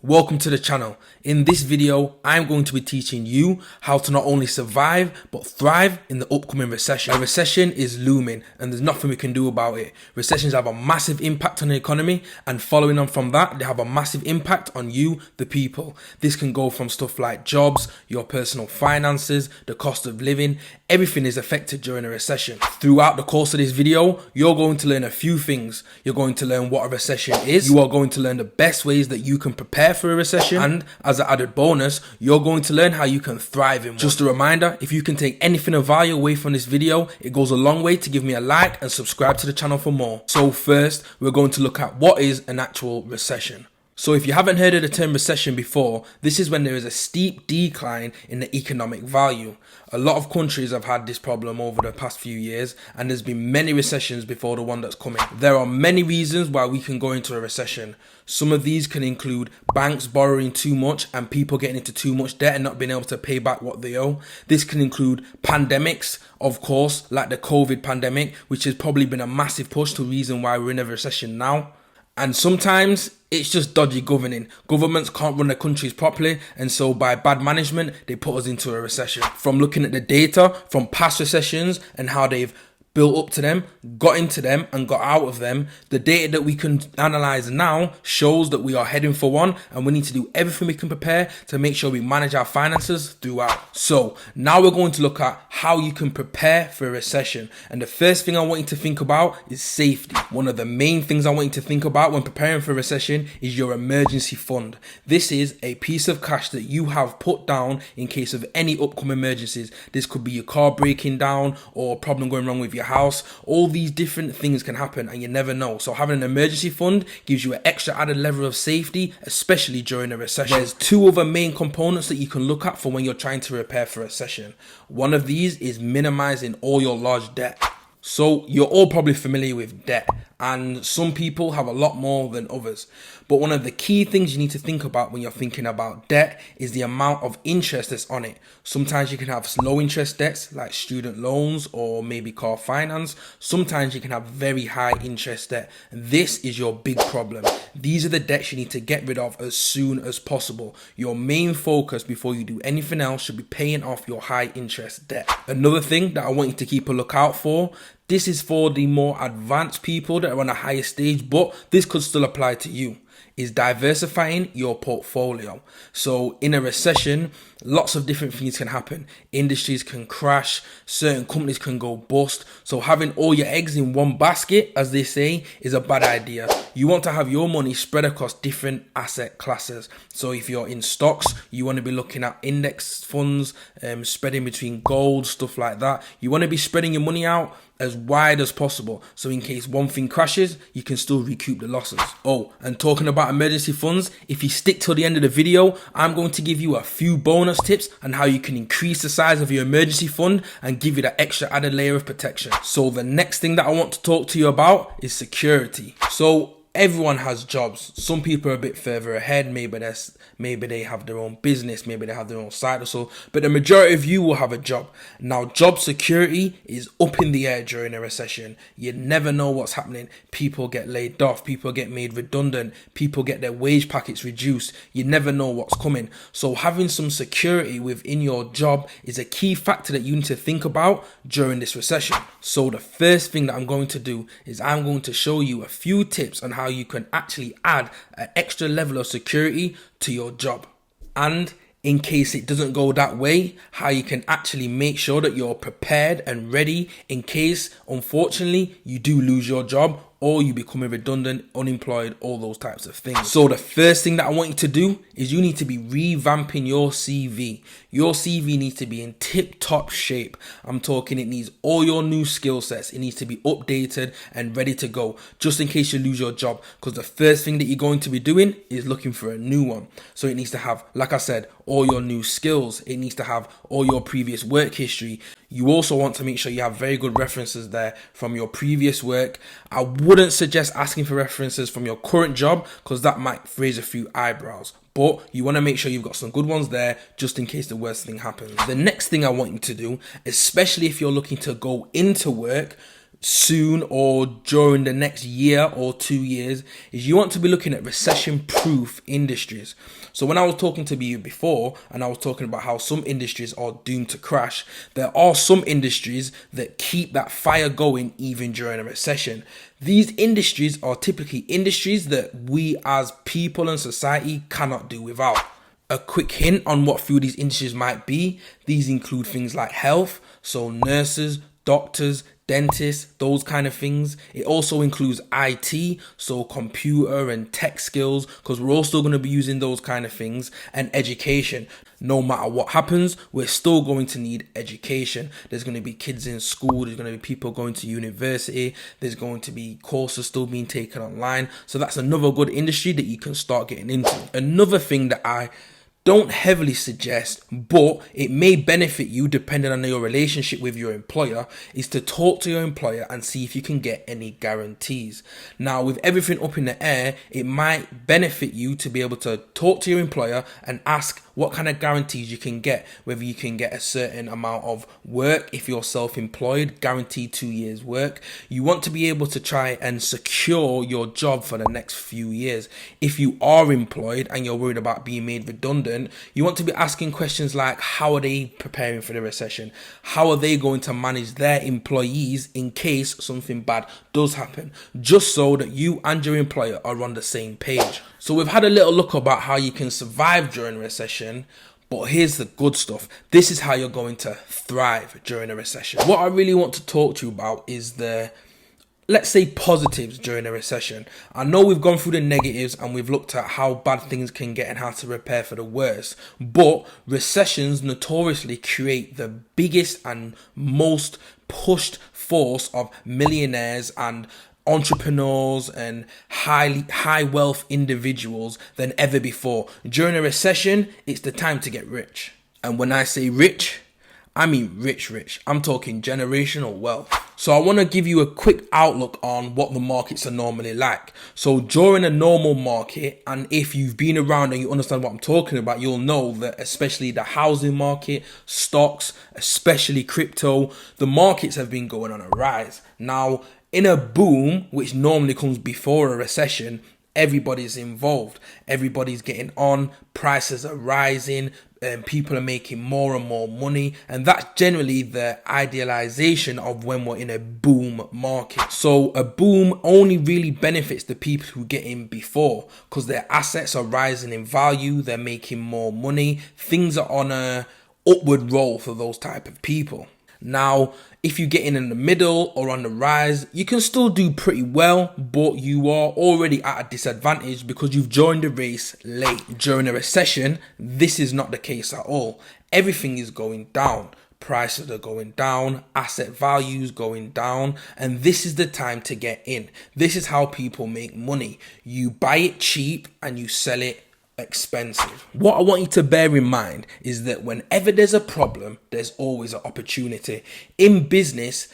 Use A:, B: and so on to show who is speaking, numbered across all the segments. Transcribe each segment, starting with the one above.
A: Welcome to the channel. In this video, I'm going to be teaching you how to not only survive, but thrive in the upcoming recession. A recession is looming and there's nothing we can do about it. Recessions have a massive impact on the economy, and following on from that, they have a massive impact on you, the people. This can go from stuff like jobs, your personal finances, the cost of living. Everything is affected during a recession. Throughout the course of this video, you're going to learn a few things. You're going to learn what a recession is. You are going to learn the best ways that you can prepare for a recession, and as an added bonus, you're going to learn how you can thrive in one. Just a reminder, if you can take anything of value away from this video, it goes a long way to give me a like and subscribe to the channel for more. So first, we're going to look at what is an actual recession. So if you haven't heard of the term recession before, this is when there is a steep decline in the economic value. A lot of countries have had this problem over the past few years, and there's been many recessions before the one that's coming. There are many reasons why we can go into a recession. Some of these can include banks borrowing too much and people getting into too much debt and not being able to pay back what they owe. This can include pandemics, of course, like the COVID pandemic, which has probably been a massive push to the reason why we're in a recession now. And sometimes it's just dodgy governing. Governments can't run their countries properly, and so by bad management, they put us into a recession. From looking at the data from past recessions and how they've built up to them, got into them and got out of them, the data that we can analyze now shows that we are heading for one, and we need to do everything we can prepare to make sure we manage our finances throughout. So now we're going to look at how you can prepare for a recession. And the first thing I want you to think about is safety. One of the main things I want you to think about when preparing for a recession is your emergency fund. This is a piece of cash that you have put down in case of any upcoming emergencies. This could be your car breaking down or a problem going wrong with your house. All these different things can happen and you never know. So having an emergency fund gives you an extra added level of safety, especially during a recession. There's two other main components that you can look at for when you're trying to prepare for a recession. One of these is minimizing all your large debt. So you're all probably familiar with debt, and some people have a lot more than others. But one of the key things you need to think about when you're thinking about debt is the amount of interest that's on it. Sometimes you can have low interest debts like student loans or maybe car finance. Sometimes you can have very high interest debt. This is your big problem. These are the debts you need to get rid of as soon as possible. Your main focus before you do anything else should be paying off your high interest debt. Another thing that I want you to keep a lookout for, this is for the more advanced people that are on a higher stage, but this could still apply to you, is diversifying your portfolio. So in a recession, lots of different things can happen. Industries can crash, certain companies can go bust. So having all your eggs in one basket, as they say, is a bad idea. You want to have your money spread across different asset classes. So if you're in stocks, you want to be looking at index funds, spreading between gold, stuff like that. You want to be spreading your money out as wide as possible, so in case one thing crashes, you can still recoup the losses. Oh, and talking about emergency funds, if you stick till the end of the video, I'm going to give you a few bonus tips on how you can increase the size of your emergency fund and give you that extra added layer of protection. So the next thing that I want to talk to you about is security. So everyone has jobs. Some people are a bit further ahead. Maybe they have their own business. Maybe they have their own side hustle. But the majority of you will have a job. Now, job security is up in the air during a recession. You never know what's happening. People get laid off. People get made redundant. People get their wage packets reduced. You never know what's coming. So having some security within your job is a key factor that you need to think about during this recession. So the first thing that I'm going to do is I'm going to show you a few tips on how you can actually add an extra level of security to your job. And in case it doesn't go that way, how you can actually make sure that you're prepared and ready in case, unfortunately, you do lose your job or you become redundant, unemployed, all those types of things. So the first thing that I want you to do is you need to be revamping your CV. Your CV needs to be in tip-top shape. I'm talking it needs all your new skill sets. It needs to be updated and ready to go, just in case you lose your job. Because the first thing that you're going to be doing is looking for a new one. So it needs to have, like I said, all your new skills. It needs to have all your previous work history. You also want to make sure you have very good references there from your previous work. I wouldn't suggest asking for references from your current job because that might raise a few eyebrows. But you want to make sure you've got some good ones there just in case the worst thing happens. The next thing I want you to do, especially if you're looking to go into work, soon or during the next year or 2 years is you want to be looking at recession proof industries. So when I was talking to you before and I was talking about how some industries are doomed to crash, there are some industries that keep that fire going even during a recession. These industries are typically industries that we as people and society cannot do without. A quick hint on what few of these industries might be: these include things like health, so nurses, doctors, dentists, those kind of things. It also includes IT, so computer and tech skills, because we're also going to be using those kind of things, and education. No matter what happens, we're still going to need education. There's going to be kids in school, there's going to be people going to university, there's going to be courses still being taken online. So that's another good industry that you can start getting into. Another thing that I don't heavily suggest, but it may benefit you depending on your relationship with your employer, is to talk to your employer and see if you can get any guarantees. Now, with everything up in the air, it might benefit you to be able to talk to your employer and ask what kind of guarantees you can get, whether you can get a certain amount of work if you're self-employed, guaranteed 2 years work. You want to be able to try and secure your job for the next few years. If you are employed and you're worried about being made redundant, you want to be asking questions like, how are they preparing for the recession? How are they going to manage their employees in case something bad does happen? Just so that you and your employer are on the same page. So we've had a little look about how you can survive during a recession, but here's the good stuff. This is how you're going to thrive during a recession. What I really want to talk to you about is the, let's say, positives during a recession. I know we've gone through the negatives and we've looked at how bad things can get and how to prepare for the worst, but recessions notoriously create the biggest and most pushed force of millionaires and entrepreneurs and high wealth individuals than ever before. During a recession, it's the time to get rich. And when I say rich, I mean rich. I'm talking generational wealth. So I want to give you a quick outlook on what the markets are normally like. So during a normal market, and if you've been around and you understand what I'm talking about, you'll know that especially the housing market, stocks, especially crypto, the markets have been going on a rise. Now, in a boom, which normally comes before a recession, everybody's involved. Everybody's getting on, prices are rising, and people are making more and more money. And that's generally the idealization of when we're in a boom market. So a boom only really benefits the people who get in before, because their assets are rising in value, they're making more money, things are on a upward roll for those type of people. Now, if you get in the middle or on the rise, you can still do pretty well, but you are already at a disadvantage because you've joined the race late. During a recession, this is not the case at all. Everything is going down. Prices are going down, asset values going down, and this is the time to get in. This is how people make money. You buy it cheap and you sell it expensive. What I want you to bear in mind is that whenever there's a problem, there's always an opportunity. In business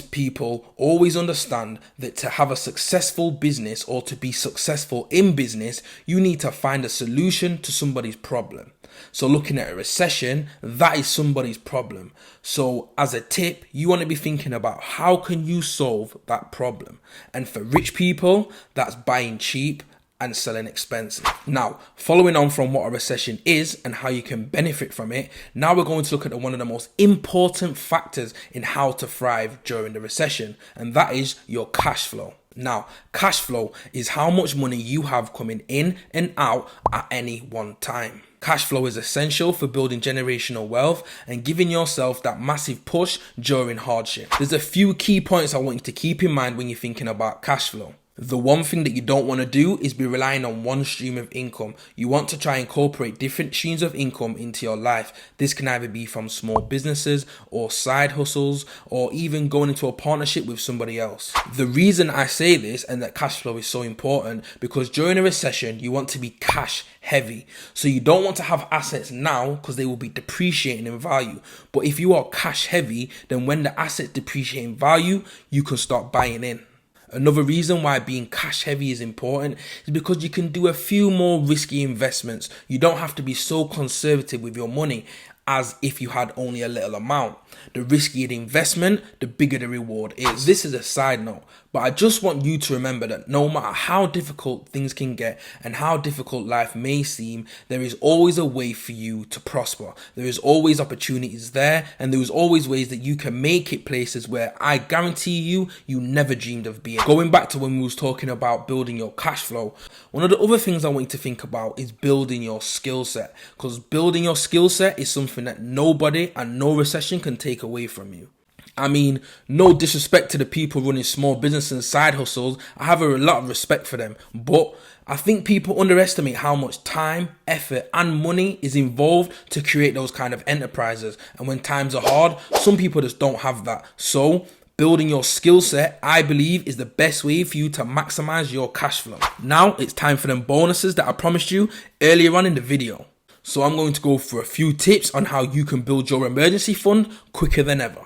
A: people always understand that to have a successful business or to be successful in business, you need to find a solution to somebody's problem. So looking at a recession, that is somebody's problem. So as a tip, you want to be thinking about how can you solve that problem. And for rich people, that's buying cheap and selling expensive. Now, following on from what a recession is and how you can benefit from it, now we're going to look at one of the most important factors in how to thrive during the recession, and that is your cash flow. Now, cash flow is how much money you have coming in and out at any one time. Cash flow is essential for building generational wealth and giving yourself that massive push during hardship. There's a few key points I want you to keep in mind when you're thinking about cash flow. The one thing that you don't want to do is be relying on one stream of income. You want to try and incorporate different streams of income into your life. This can either be from small businesses or side hustles or even going into a partnership with somebody else. The reason I say this and that cash flow is so important because during a recession, you want to be cash heavy. So you don't want to have assets now because they will be depreciating in value. But if you are cash heavy, then when the assets depreciate in value, you can start buying in. Another reason why being cash heavy is important is because you can do a few more risky investments. You don't have to be so conservative with your money. as if you had only a little amount. The riskier the investment, the bigger the reward is. This is a side note, but I just want you to remember that no matter how difficult things can get and how difficult life may seem, there is always a way for you to prosper. There is always opportunities there, and there is always ways that you can make it places where I guarantee you never dreamed of being. Going back to when we was talking about building your cash flow, one of the other things I want you to think about is building your skill set, because building your skill set is something that nobody and no recession can take away from you. I mean, no disrespect to the people running small businesses and side hustles. I have a lot of respect for them, but I think people underestimate how much time, effort and money is involved to create those kind of enterprises. And when times are hard, some people just don't have that. So building your skill set, I believe, is the best way for you to maximize your cash flow. Now it's time for them bonuses that I promised you earlier on in the video. So I'm going to go for a few tips on how you can build your emergency fund quicker than ever.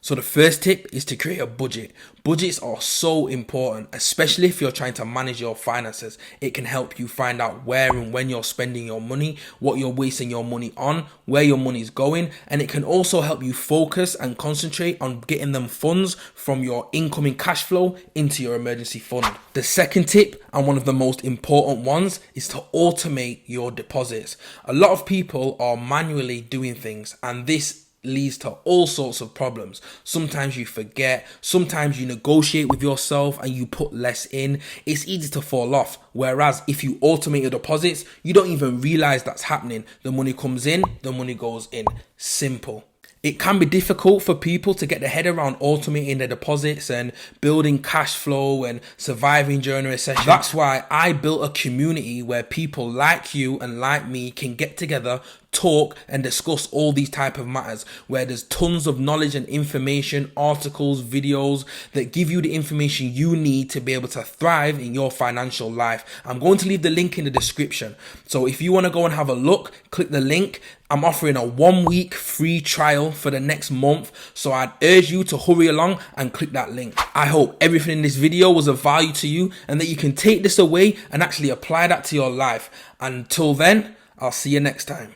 A: So the first tip is to create a budget. Budgets are so important, especially if you're trying to manage your finances. It can help you find out where and when you're spending your money, what you're wasting your money on, where your money is going, and it can also help you focus and concentrate on getting them funds from your incoming cash flow into your emergency fund. The second tip, and one of the most important ones, is to automate your deposits. A lot of people are manually doing things, and this leads to all sorts of problems. Sometimes you forget, sometimes you negotiate with yourself and you put less in. It's easy to fall off. Whereas if you automate your deposits, you don't even realize that's happening. The money comes in, the money goes in. Simple. It can be difficult for people to get their head around automating their deposits and building cash flow and surviving during a recession. That's why I built a community where people like you and like me can get together, talk and discuss all these type of matters, where there's tons of knowledge and information, articles, videos that give you the information you need to be able to thrive in your financial life. I'm going to leave the link in the description. So if you want to go and have a look, click the link. I'm offering a 1-week free trial for the next month. So I'd urge you to hurry along and click that link. I hope everything in this video was of value to you and that you can take this away and actually apply that to your life. Until then, I'll see you next time.